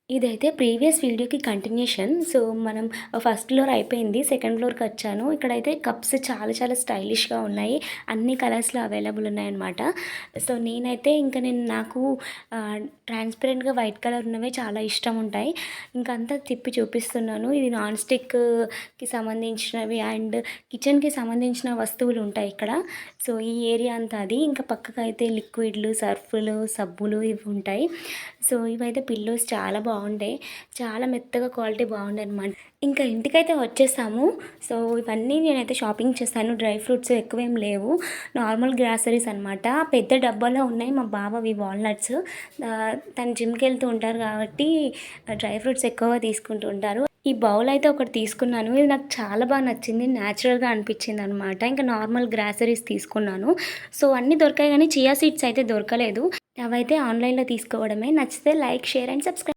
ఇదైతే ప్రీవియస్ వీడియోకి continuation. So, మనం ఫస్ట్ ఫ్లోర్ అయిపోయింది. సెకండ్ ఫ్లోర్‌కొచ్చాను. ఇక్కడైతే కప్స్ చాలా చాలా స్టైలిష్‌గా ఉన్నాయి. అన్ని కలర్స్‌లో అవైలబుల్ ఉన్నాయన్నమాట. సో, నేనైతే నాకు ట్రాన్స్‌పరెంట్‌గా వైట్ కలర్ ఉన్నవే చాలా ఇష్టం ఉంటాయి. ఇంకంతా తిప్పి చూపిస్తున్నాను. ఇది నాన్ స్టిక్‌కి సంబంధించినవి అండ్ కిచెన్‌కి సంబంధించిన వస్తువులు ఉంటాయి ఇక్కడ. సో, ఈ ఏరియా అంతా అది. ఇంకా పక్కకైతే లిక్విడ్లు, సర్ఫులు, సబ్బులు ఇవి ఉంటాయి. సో, ఇవైతే పిల్లోస్ చాలా బాగుంటాయి. చాలా మెత్తగా క్వాలిటీ బాగుండేనమాట. ఇంకా ఇంటికైతే వచ్చేసాము. సో, ఇవన్నీ నేనైతే షాపింగ్ చేశాను. డ్రై ఫ్రూట్స్ ఎక్కువేం లేవు. నార్మల్ గ్రాసరీస్ అనమాట. పెద్ద డబ్బాలో ఉన్నాయి మా బావవి వాల్‌నట్స్. తను జిమ్‌కెళ్తూ ఉంటారు కాబట్టి డ్రై ఫ్రూట్స్ ఎక్కువగా తీసుకుంటూ ఉంటారు. ఈ బౌల్ అయితే ఒకటి తీసుకున్నాను. ఇది నాకు చాలా బాగా నచ్చింది. న్యాచురల్‌గా అనిపించిందనమాట. ఇంకా నార్మల్ గ్రాసరీస్ తీసుకున్నాను. సో, అన్నీ దొరికాయి గానీ చియా సీడ్స్ అయితే దొరకలేదు. అవైతే ఆన్‌లైన్‌లో తీసుకోవడమే. నచ్చితే లైక్, షేర్ అండ్ సబ్స్క్రైబ్.